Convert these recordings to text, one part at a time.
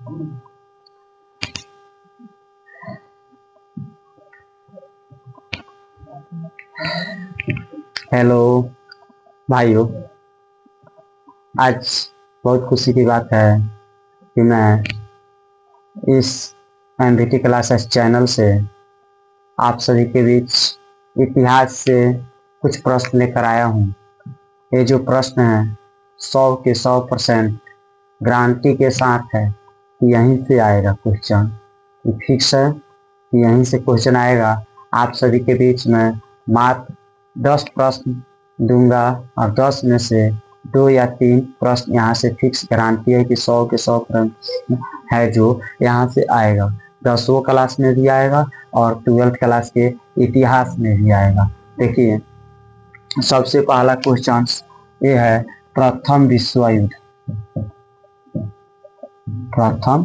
Hello भाइयों, आज बहुत खुशी की बात है कि मैं इस एनबीटी क्लासेस चैनल से आप सभी के बीच इतिहास से कुछ प्रश्न लेकर आया हूँ। ये जो प्रश्न है 100 के 100% गारंटी के साथ है कि यहीं से आएगा क्वेश्चन। फिक्स है कि यहीं से क्वेश्चन आएगा। आप सभी के बीच में मात्र 10 प्रश्न दूंगा और 10 में से 2 या 3 प्रश्न यहाँ से फिक्स गारंटी है कि 100 के 100% है जो यहाँ से आएगा। 10वीं क्लास में भी आएगा और 12th क्लास के इतिहास में भी आएगा। देखिए, सबसे पहला क्वेश्चन ये है प्रथम विश्व युद्ध। प्रथम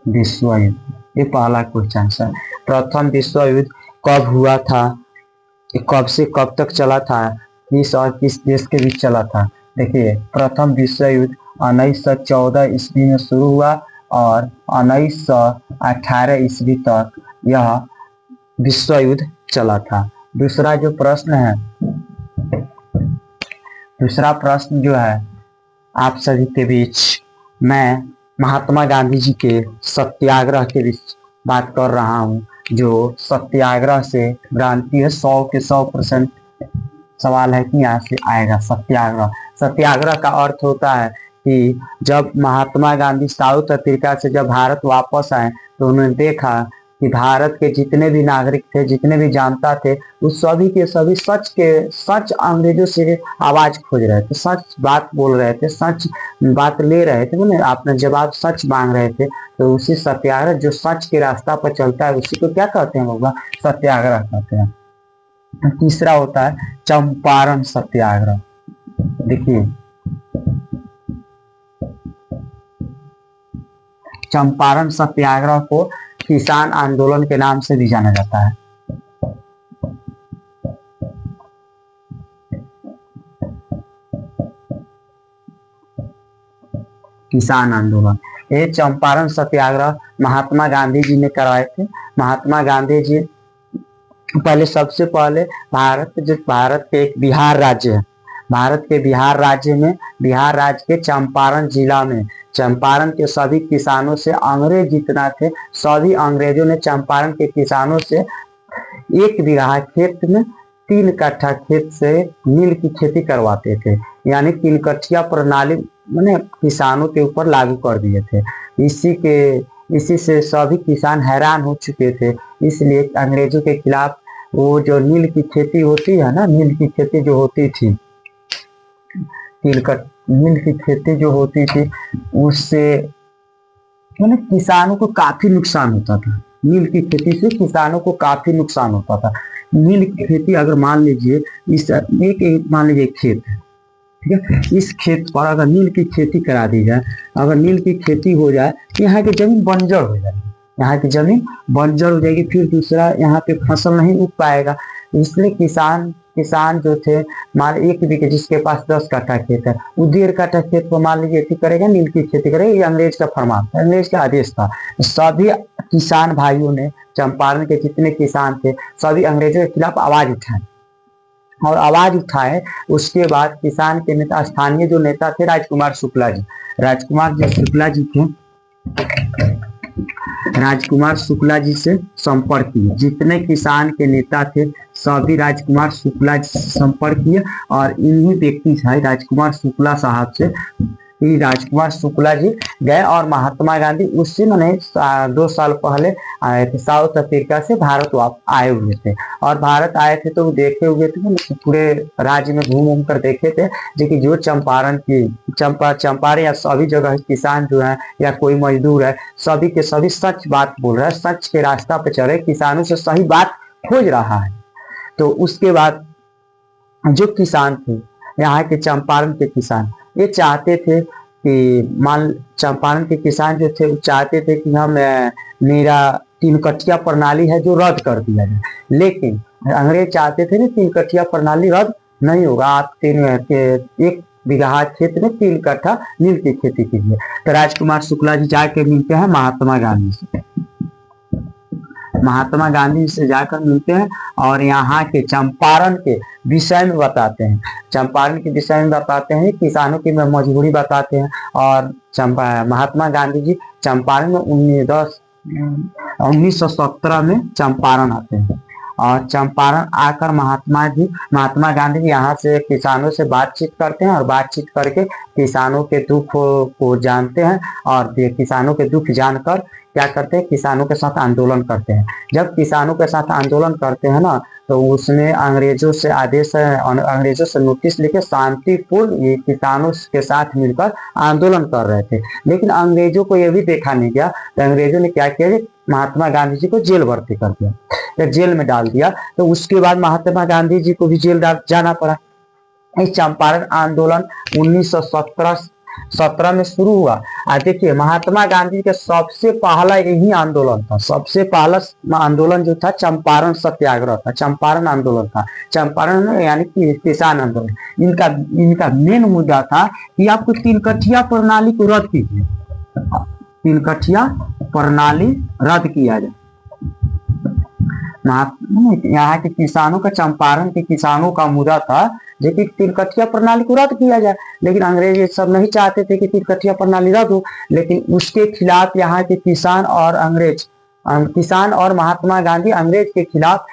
विश्व युद्ध, ये पहला क्वेश्चन है। प्रथम विश्व युद्ध कब हुआ था, कब से कब तक चला था, किस और किस देश के बीच चला था। देखिए, प्रथम विश्व युद्ध 1914 ईस्वी में शुरू हुआ और 1918 ईस्वी तक यह विश्व युद्ध चला था। दूसरा जो प्रश्न है, दूसरा प्रश्न जो है आप सभी के बीच मैं महात्मा गांधी जी के सत्याग्रह के बीच बात कर रहा हूं, जो सत्याग्रह से गारंटी है 100 के 100% सवाल है कि यहाँ से आएगा सत्याग्रह। सत्याग्रह का अर्थ होता है कि जब महात्मा गांधी साउथ अफ्रीका से जब भारत वापस आए तो उन्होंने देखा कि भारत के जितने भी नागरिक थे, जितने भी जनता थे, उस सभी के सभी सच अंग्रेजों से आवाज खोज रहे थे, सच बात बोल रहे थे, सच बात ले रहे थे, मैंने अपना जवाब सच मांग रहे थे। तो उसी सत्याग्रह, जो सच के रास्ता पर चलता है, उसी को क्या कहते हैं लोग? सत्याग्रह कहते हैं। तीसरा होता है चंपारण सत्याग्रह। देखिए, चंपारण सत्याग्रह को किसान आंदोलन के नाम से भी जाना जाता है। किसान आंदोलन, ये चंपारण सत्याग्रह महात्मा गांधी जी ने करवाए थे। महात्मा गांधी जी पहले, सबसे पहले भारत के एक बिहार राज्य है, भारत के बिहार राज्य में, बिहार राज्य के चंपारण जिला में, चंपारण के सभी किसानों से, अंग्रेज जितना थे सभी अंग्रेजों ने चंपारण के किसानों से 1 बीघा खेत में 3 कट्ठा खेत से नील की खेती करवाते थे। यानी 3 कट्ठिया प्रणाली मैंने किसानों के ऊपर लागू कर दिए थे। इसी से सभी किसान हैरान हो चुके थे। इसलिए अंग्रेजों के खिलाफ वो जो नील की खेती होती है ना, नील की खेती जो होती थी, नील की खेती जो होती थी, उससे मैंने किसानों को काफी नुकसान होता था। नील की खेती से किसानों को काफी नुकसान होता था। नील की खेती अगर मान लीजिए मान लीजिए खेत है, ठीक है, इस खेत पर अगर नील की खेती करा दी जाए, अगर नील की खेती हो जाए, यहाँ की जमीन बंजर हो जाएगी, यहाँ की जमीन बंजर हो जाएगी, फिर दूसरा यहाँ पे फसल नहीं उग पाएगा। इसलिए किसान जो थे, मान 1 बीघे, जिसके पास 10 कट्ठा खेत है, वो 1.5 कट्ठा खेत को मान लीजिए करेगा, नील की खेती करेगा। ये अंग्रेज का फरमान था, अंग्रेज का आदेश था। सभी किसान भाइयों ने, चंपारण के जितने किसान थे, सभी अंग्रेजों के खिलाफ आवाज उठाए और आवाज उठाए। उसके बाद किसान के नेता, स्थानीय जो नेता थे, राजकुमार शुक्ला जी, राजकुमार शुक्ला जी से संपर्क किए। जितने किसान के नेता थे सभी राजकुमार शुक्ला जी से संपर्क किए और इन्हीं व्यक्ति से, राजकुमार शुक्ला साहब से, राजकुमार शुक्ला जी गए और महात्मा गांधी उससे मैंने 2 साल पहले आए थे, साउथ अफ्रीका से भारत वापस आए हुए थे। और भारत आए थे तो देखे हुए थे, पूरे राज्य में घूम कर देखे थे, जो जो चंपारण या सभी जगह किसान जो है या कोई मजदूर है, सभी के सभी सच बात बोल रहा है, सच के रास्ता पे चल रहे, किसानों से सही बात खोज रहा है। तो उसके बाद जो किसान थे, यहाँ के चंपारण के किसान, ये चाहते थे कि चंपारण के किसान जो थे, वो चाहते थे कि हम मेरा 3 कट्ठिया प्रणाली है जो रद्द कर दिया जाए। लेकिन अंग्रेज चाहते थे ना 3 कट्ठिया प्रणाली रद्द नहीं होगा, आप 1 बीघा खेत में 3 कट्ठा नील की खेती कीजिए। तो राजकुमार शुक्ला जी जाके मिलते हैं महात्मा गांधी से, महात्मा गांधी से जाकर मिलते हैं और यहाँ के चंपारण के विषय में बताते हैं, चंपारण के विषय में बताते हैं, किसानों की मजबूरी बताते हैं। और महात्मा गांधी जी चंपारण में 1917 में चंपारण आते हैं और चंपारण आकर महात्मा गांधी जी यहाँ से किसानों से बातचीत करते हैं और बातचीत करके किसानों के दुख को जानते हैं और किसानों के दुख जानकर क्या करते हैं, किसानों के साथ आंदोलन करते हैं। जब किसानों के साथ आंदोलन करते हैं ना, तो उसमें अंग्रेजों से आदेश है, अंग्रेजों से नोटिस लेके शांतिपूर्ण ये किसानों के साथ मिलकर आंदोलन कर रहे थे। लेकिन अंग्रेजों को यह भी देखा नहीं गया, तो अंग्रेजों ने क्या किया, महात्मा गांधी जी को जेल भर्ती कर दिया, या जेल में डाल दिया। तो उसके बाद महात्मा गांधी जी को भी जेल जाना पड़ा। इस चंपारण आंदोलन 1917 में शुरू हुआ। देखिए महात्मा गांधी का सबसे पहला यही आंदोलन था, सबसे पहला आंदोलन जो था चंपारण सत्याग्रह था, चंपारण आंदोलन था। चंपारण में यानी कि किसान आंदोलन, इनका मेन मुद्दा था कि आपको 3 कठिया प्रणाली को रद्द कीजिए, 3 कठिया प्रणाली रद्द किया जाए। यहाँ के किसानों का, चंपारण के किसानों का मुद्दा था जो कि 3 कठिया प्रणाली को रद्द किया जाए। लेकिन अंग्रेज ये सब नहीं चाहते थे कि 3 कठिया प्रणाली रद्द हो। लेकिन उसके खिलाफ यहाँ के किसान और महात्मा गांधी अंग्रेज के खिलाफ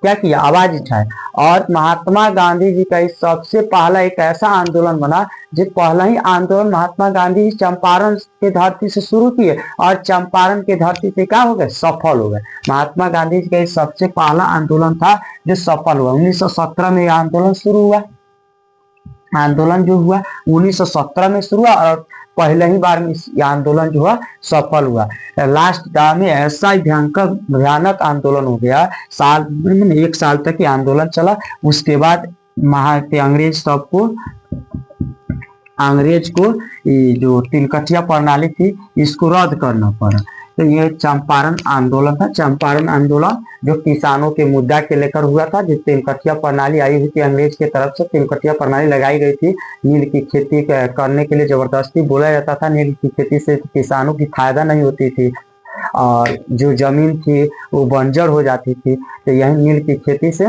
क्या किया, आवाज उठाए। और महात्मा गांधी जी का सबसे पहला एक ऐसा आंदोलन बना जो पहला ही आंदोलन महात्मा गांधी चंपारण के धरती से शुरू किए और चंपारण के धरती से क्या हो गए, सफल हो गए। महात्मा गांधी जी का सबसे पहला आंदोलन था जो सफल हुआ। 1917 में यह आंदोलन शुरू हुआ। आंदोलन जो हुआ 1917 में शुरू हुआ और पहले ही बार में आंदोलन जो हुआ सफल हुआ। लास्ट दाव में ऐसा भयानक आंदोलन हो गया, 1 साल तक ये आंदोलन चला। उसके बाद अंग्रेज को जो 3 कठिया प्रणाली थी इसको रद्द करना पड़ा। तो ये चंपारण आंदोलन था। चंपारण आंदोलन जो किसानों के मुद्दा के लेकर हुआ था, जो 3 कठिया प्रणाली आई हुई थी अंग्रेज की तरफ से, 3 कठिया प्रणाली लगाई गई थी। नील की खेती करने के लिए जबरदस्ती बोला जाता था। नील की खेती से किसानों की फायदा नहीं होती थी और जो जमीन थी वो बंजर हो जाती थी। तो यही नील की खेती से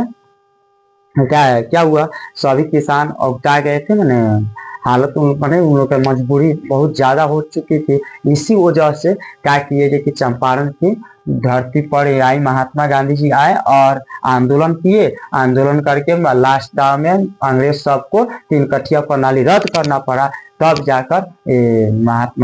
क्या हुआ, सभी किसान उगता गए थे। मैंने हालत बने, उन लोग की मजबूरी बहुत ज्यादा हो चुकी थी। इसी वजह से क्या किए कि चंपारण की धरती पर आई, महात्मा गांधी जी आए और आंदोलन किए। आंदोलन करके लास्ट दाव में अंग्रेज सबको 3 कठिया प्रणाली रद्द करना पड़ा। तब जाकर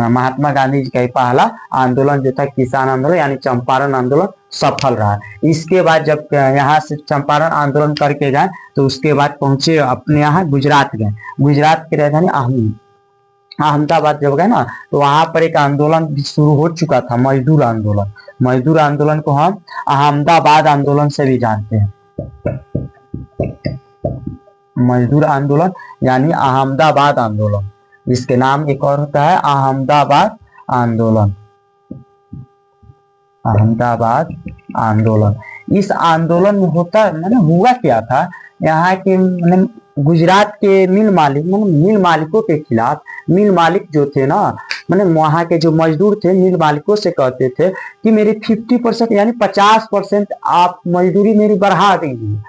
महात्मा गांधी जी का पहला आंदोलन जो था किसान आंदोलन यानी चंपारण आंदोलन सफल रहा। इसके बाद जब यहाँ से चंपारण आंदोलन करके गए तो उसके बाद पहुंचे अपने यहाँ गुजरात गए। गुजरात की राजधानी अहमदाबाद जब गए ना, तो वहां पर एक आंदोलन भी शुरू हो चुका था, मजदूर आंदोलन। मजदूर आंदोलन को हम अहमदाबाद आंदोलन से भी जानते हैं। मजदूर आंदोलन यानी अहमदाबाद आंदोलन, इसके नाम एक और होता है अहमदाबाद आंदोलन। अहमदाबाद आंदोलन, इस आंदोलन में हुआ क्या था, यहाँ के गुजरात के मिल मालिकों के खिलाफ, मिल मालिक जो थे ना, वहाँ के जो मजदूर थे मिल मालिकों से कहते थे कि मेरी 50% यानी 50% आप मजदूरी मेरी बढ़ा दीजिए।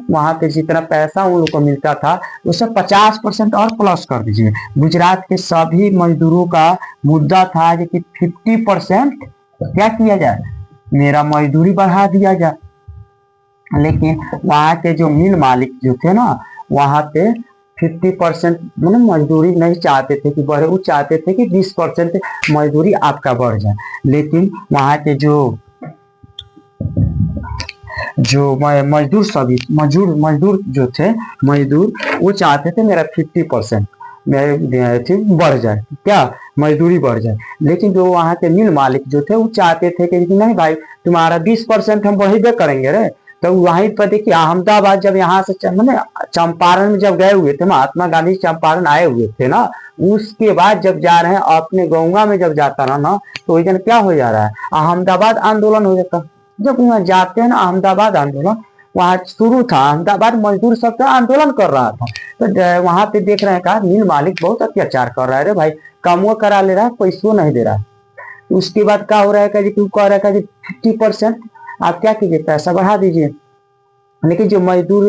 वहां पे जितना पैसा उन लोग को मिलता था उससे 50% और प्लस कर दीजिए। गुजरात के सभी मजदूरों का मुद्दा था कि 50% क्या किया जाए, मेरा मजदूरी बढ़ा दिया जाए। लेकिन वहां के जो मिल मालिक जो थे ना, वहां पे 50% मजदूरी नहीं चाहते थे कि बढ़े, वो चाहते थे कि 20% मजदूरी आपका बढ़ जाए। लेकिन वहां के जो मजदूर जो थे, वो चाहते थे मेरा 50% बढ़ जाए, क्या मजदूरी बढ़ जाए। लेकिन जो वहां के मिल मालिक जो थे वो चाहते थे कि नहीं भाई, तुम्हारा 20% हम बढ़े करेंगे रे। तो वहीं पर देखिए अहमदाबाद जब यहाँ से चंपारण में जब गए हुए थे, महात्मा गांधी चंपारण आए हुए थे ना, उसके बाद जब जा रहे हैं अपने गौवा में जब जाता रहा ना, तो क्या हो जा रहा है, अहमदाबाद आंदोलन हो जाता। जब वहां जाते हैं ना अहमदाबाद आंदोलन, वहाँ शुरू था, अहमदाबाद मजदूर सब का आंदोलन कर रहा था। तो वहां पे देख रहे हैं कहा मिल मालिक बहुत अत्याचार कर रहा है रे भाई, कामों करा ले रहा है, पैसों नहीं दे रहा है। उसके बाद क्या हो रहा है कि कह रहा है कि 50% आप क्या कीजिए, पैसा बढ़ा दीजिए। लेकिन जो मजदूर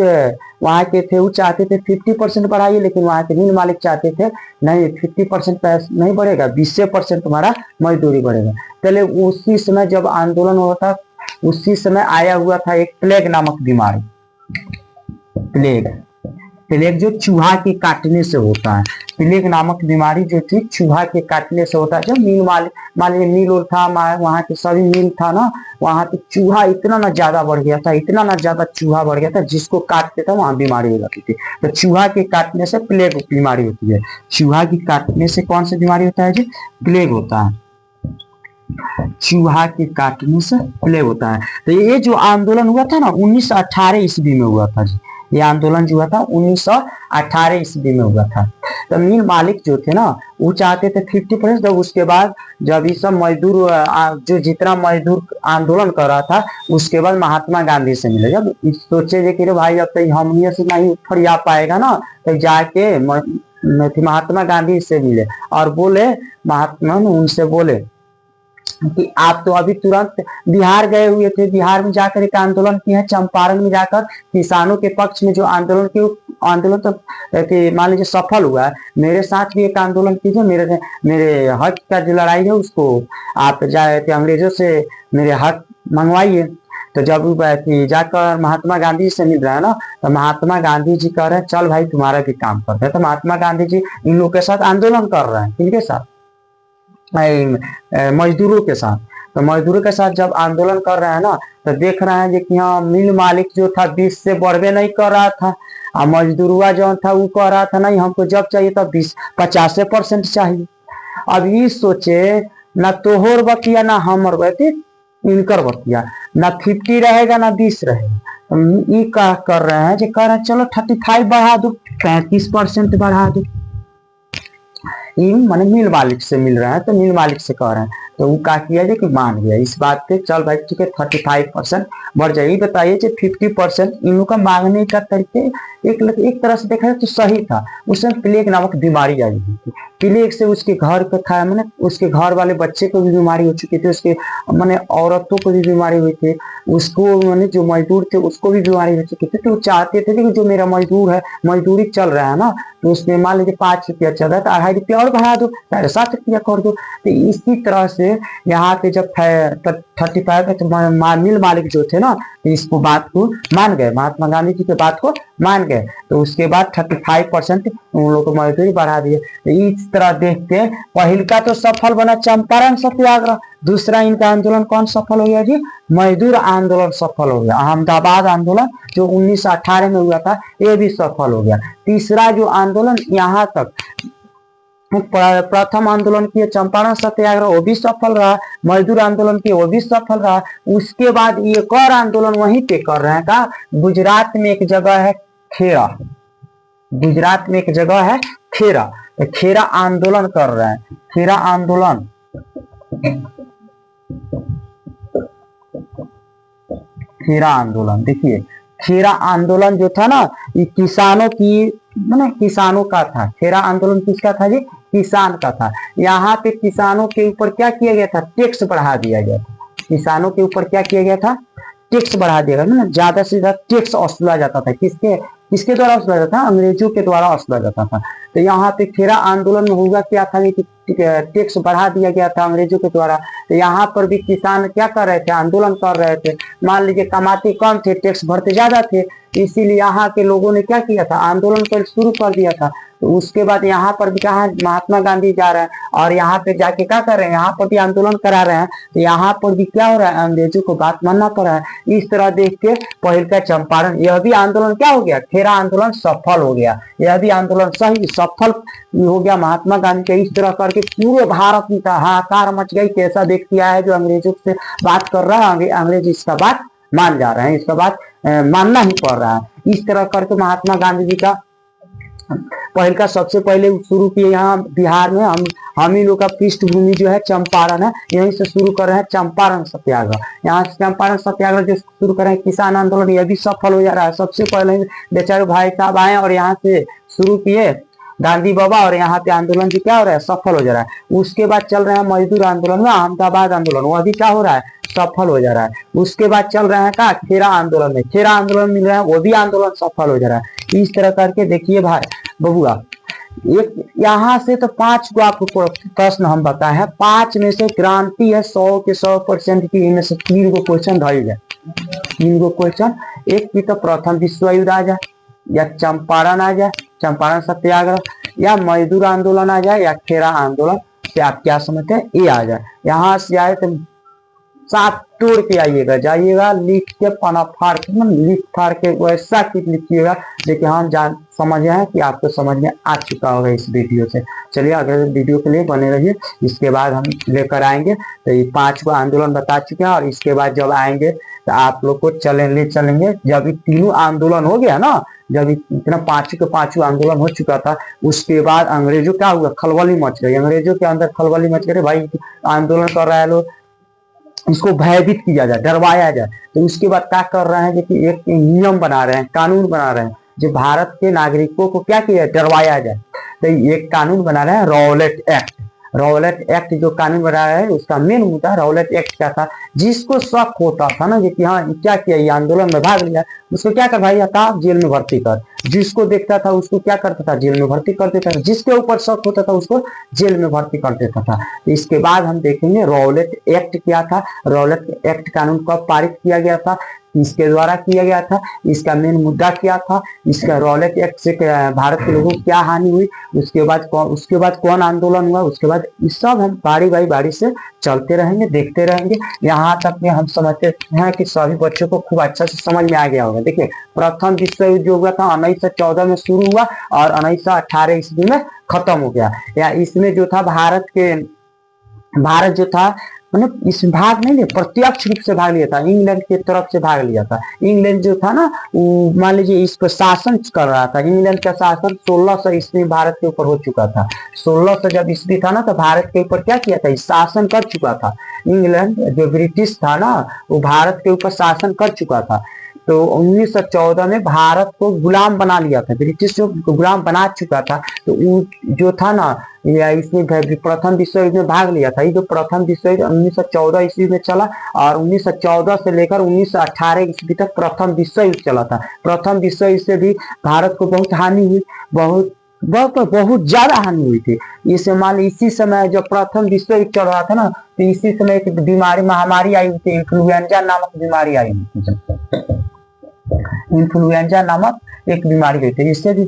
वहां के थे वो चाहते थे 50% बढ़ाइए, लेकिन वहां के मिल मालिक चाहते थे नहीं 50% पैसा नहीं बढ़ेगा, 20% तुम्हारा मजदूरी बढ़ेगा। चले उसी समय जब आंदोलन होता, उसी समय आया हुआ था एक प्लेग नामक बीमारी। प्लेग, प्लेग जो चूहा के काटने से होता है। प्लेग नामक बीमारी जो थी चूहा के काटने से होता है। जब मिल मान लीजिए मिल था, वहां के सभी मिल था ना, वहां पे चूहा इतना ना ज्यादा बढ़ गया था, इतना ना ज्यादा चूहा बढ़ गया था, जिसको काटते था वहां बीमारी हो जाती थी। तो चूहा के काटने से प्लेग बीमारी होती है। चूहा की काटने से कौन सी बीमारी होता है जी? प्लेग होता है। चूहा के काटने से प्लेग होता है। तो ये जो आंदोलन हुआ था ना 1918 ईस्वी में हुआ था जी। ये आंदोलन जो हुआ था 1918 ईस्वी में हुआ था। तो मिल मालिक जो थे ना वो चाहते थे 50%। जब उसके बाद जब ये सब मजदूर जो जितना मजदूर आंदोलन कर रहा था, उसके बाद महात्मा गांधी से मिले। जब सोचे कि भाई अब तो हम से नहीं फरिया पाएगा ना, तो जाके महात्मा गांधी से मिले और बोले, महात्मा उनसे बोले कि आप तो अभी तुरंत बिहार गए हुए थे, बिहार में जाकर एक आंदोलन किए हैं, चंपारण में जाकर किसानों के पक्ष में जो आंदोलन की, आंदोलन तो मान लीजिए सफल हुआ है। मेरे साथ भी एक आंदोलन कीजिए, मेरे हक का जो लड़ाई है उसको आप जाए अंग्रेजों से मेरे हक मंगवाइए। तो जब जाकर महात्मा गांधी से मिल रहा है ना, तो महात्मा गांधी जी कह रहे हैं चल भाई तुम्हारा भी काम करते हैं। तो महात्मा गांधी जी इन लोगों के साथ आंदोलन कर रहे हैं, किनके साथ? मजदूरों के साथ। तो मजदूरों के साथ जब आंदोलन कर रहे हैं ना, तो देख रहे हैं कि हाँ मिल मालिक जो था 20 से बढ़वे नहीं कर रहा था, और मजदूरवा जो था वो कह रहा था नहीं हमको जब चाहिए तब 50% चाहिए। अब ये सोचे ना तोहर बतिया ना हमर बतिया, इनकर बतिया ना 50 रहेगा ना 20 रहेगा। ये कह कर रहे हैं, कह रहे हैं चलो 35 बढ़ा दो, 35% बढ़ा दो। मैंने मिल मालिक से मिल रहा है, तो मिल मालिक से कह रहे हैं। तो वो क्या किया कि मान गया इस बात पे, चल भाई ठीक है 35% बढ़ जाएगी। बताइए 50% इन लोग का मांगने का तरीके एक तरह से देखा जाए तो सही था। उसमें प्लेग नामक बीमारी आई हुई थी। प्लेग से उसके घर का था, मैंने उसके घर वाले बच्चे को भी बीमारी हो चुकी थी, उसके मैंने औरतों को भी बीमारी हुई थी, उसको मैंने जो मजदूर थे उसको भी बीमारी हो चुकी थी। तो चाहते थे कि जो मेरा मजदूर है, मजदूरी चल रहा है ना, तो उसमें मान लीजिए 5 रुपया चल रहा है तो 2.5 रुपया और बढ़ा दो, 7.5 रुपया कर दो। तो इसी तरह से यहाँ पे जब 35 है तो मिल मालिक जो थे ना, तो इसको बात को मान गए, महात्मा गांधी जी के बात को मान गए। तो उसके बाद 35% उन लोगों को मजदूरी बढ़ा दिए। तो इस तरह देखते पहल का तो सफल बना चंपारण सत्याग्रह, दूसरा इनका आंदोलन कौन सफल हो गया जी? मजदूर आंदोलन सफल हो गया। अहमदाबाद आंदोलन जो 1918 में हुआ था ये भी सफल हो गया। तीसरा जो आंदोलन यहाँ तक प्रथम आंदोलन किए चंपारण सत्याग्रह, वो भी सफल रहा। मजदूर आंदोलन किए वो भी सफल रहा। उसके बाद एक और आंदोलन वहीं पे कर रहे हैं का, गुजरात में एक जगह है खेरा, गुजरात में एक जगह है खेरा, तो खेरा आंदोलन कर रहे हैं। खेरा आंदोलन, खेरा आंदोलन देखिए, खेरा आंदोलन जो था ना ये किसानों की मैंने किसानों का था। खेरा आंदोलन किसका था जी? किसान का था। यहाँ पे किसानों के ऊपर क्या किया गया था? टैक्स बढ़ा दिया गया था। किसानों के ऊपर क्या किया गया था? टैक्स बढ़ा दिया गया ना, ज्यादा से ज्यादा टैक्स वसूला जाता था। किसके किसके द्वारा वसूला जाता था? अंग्रेजों के द्वारा वसूला जाता था। तो यहाँ पे खेरा आंदोलन में हुआ क्या था कि टैक्स बढ़ा दिया गया था अंग्रेजों के द्वारा। तो यहाँ पर भी किसान क्या कर रहे थे? आंदोलन कर रहे थे। मान लीजिए कमाते कम थे, टैक्स भरते ज्यादा थे, इसीलिए यहाँ के लोगों ने क्या किया था? आंदोलन कर शुरू कर दिया था। तो उसके बाद यहाँ पर भी कहा महात्मा गांधी जा रहे हैं और यहाँ पे जाके क्या कर रहे हैं? यहाँ पर भी आंदोलन करा रहे हैं। तो यहाँ पर भी क्या हो रहा है? अंग्रेजों को बात मानना पड़ा है। इस तरह देख के पहल का चंपारण यह भी आंदोलन क्या हो गया? खेरा आंदोलन सफल हो गया। यह भी आंदोलन सही सफल हो गया महात्मा गांधी के। इस तरह करके पूरे भारत में हाहाकार मच गई। कैसा व्यक्ति आया है जो अंग्रेजों से बात कर रहा है, अंग्रेज इसका बात मान जा रहे हैं, इसका बात मानना ही पड़ रहा है। इस तरह करके महात्मा गांधी जी का पहल का सबसे पहले शुरू किए यहाँ बिहार में। हम हम ही लोग का पृष्ठभूमि जो है चंपारण है, यहीं से शुरू कर रहे हैं चंपारण सत्याग्रह। यहाँ से चंपारण सत्याग्रह जो शुरू कर रहे हैं, किसान आंदोलन, यह भी सफल हो जा रहा है। सबसे पहले बेचारे भाई साहब आए और यहाँ से शुरू किए गांधी बाबा, और यहाँ पे आंदोलन भी क्या हो रहा है, सफल हो जा रहा है। उसके बाद चल रहे हैं मजदूर आंदोलन में, अहमदाबाद आंदोलन, वह भी क्या हो रहा है, सफल हो जा रहा है। उसके बाद चल रहा है का खेरा आंदोलन में, खेरा आंदोलन मिल रहा है, वो भी आंदोलन सफल हो जा रहा है। इस तरह करके देखिए भाई बबुआ, एक यहाँ से तो 5 को आपको प्रश्न हम बताए हैं, 5 में से क्रांति है 100 के 100% की, इनमें से 3 को क्वेश्चन धरी जाए, 3 को क्वेश्चन। एक की तो प्रथम विश्व युद्ध आ जाए, या चंपारण आ जाए, चंपारण सत्याग्रह, या मजदूर आंदोलन आ जाए, या खेरा आंदोलन से आप क्या समझते हैं, ये आ जाए। यहाँ से आए तो 7 तोड़ के आइएगा, जाइएगा लिख के पना फाड़ के, लिख फाड़ के वैसा कुछ लिखिएगा देखिए हम जान समझ हैं कि आपको समझ में आ चुका होगा इस वीडियो से। चलिए अगले वीडियो के लिए बने रहिए, इसके बाद हम लेकर आएंगे। तो ये 5 को आंदोलन बता चुके हैं, और इसके बाद जब आएंगे तो आप लोग को चलेंगे जब ये तीनों आंदोलन हो गया ना, जब इतना 5 के 5 आंदोलन हो चुका था, उसके बाद अंग्रेजों क्या हुआ, खलबली मच गई, अंग्रेजों के अंदर खलबली मच गई, भाई आंदोलन कर रहा है लोग, इसको भयभीत किया जाए, डरवाया जाए। तो उसके बाद क्या कर रहे हैं कि एक नियम बना रहे हैं, कानून बना रहे हैं, जो भारत के नागरिकों को क्या किया, डरवाया जाए। तो एक कानून बना रहे हैं रॉलेट एक्ट। रॉलेट एक्ट जो कानून बना रहा है, उसका मेन मुद्दा रॉलेट एक्ट क्या था, जिसको शक होता था ना कि हाँ क्या किया, ये आंदोलन में भाग लिया, उसको क्या कर भाई था, जेल में भर्ती कर। जिसको देखता था उसको क्या करता था, जेल में भर्ती कर देता था। जिसके ऊपर शक होता था उसको जेल में भर्ती कर देता था। तो इसके बाद हम देखेंगे रॉलेट एक्ट क्या था, रॉलेट एक्ट कानून कब पारित किया गया था, इसके द्वारा किया गया था, इसका मेन मुद्दा क्या था, इसका रॉलेट एक्ट से भारत के लोगों को क्या हानि हुई, उसके बाद कौन आंदोलन हुआ, उसके बाद इस सब हम बारी से चलते रहेंगे, देखते रहेंगे। यहाँ तक में हम समझते हैं कि सभी बच्चों को खूब अच्छा से समझ में आ गया होगा। देखिए प्रथम विश्व युद्ध जो हुआ था 1914 में शुरू हुआ और 1918 ईस्वी में खत्म हो गया। या इसमें जो था भारत जो था मतलब इस भाग नहीं लिया, प्रत्यक्ष रूप से भाग लिया था, इंग्लैंड की तरफ से भाग लिया था। इंग्लैंड जो था ना, मान लीजिए इस पर शासन कर रहा था, इंग्लैंड का शासन 1600 ईस्वी भारत के ऊपर हो चुका था। 1600 जब ईस्वी था ना, तो भारत के ऊपर क्या किया था, शासन कर चुका था। इंग्लैंड जो ब्रिटिश था ना, वो भारत के ऊपर शासन कर चुका था। तो 1914 में भारत को गुलाम बना लिया था, ब्रिटिश जो गुलाम बना चुका था। तो जो था ना, या इसमें प्रथम विश्व युद्ध में भाग लिया था। ये जो प्रथम विश्व युद्ध 1914 ईस्वी में चला, और 1914 से लेकर 1918 ईस्वी तक प्रथम विश्व युद्ध चला था। प्रथम विश्व युद्ध से भी भारत को बहुत हानि हुई, बहुत ज्यादा हानि हुई थी। इस मान इसी समय जब प्रथम विश्व युद्ध चल रहा था ना, तो इसी समय एक बीमारी महामारी आई हुई थी, इन्फ्लुएंजा नामक बीमारी आई हुई थी। इन्फ्लुएंजा नामक एक बीमारी हुई थी, इससे भी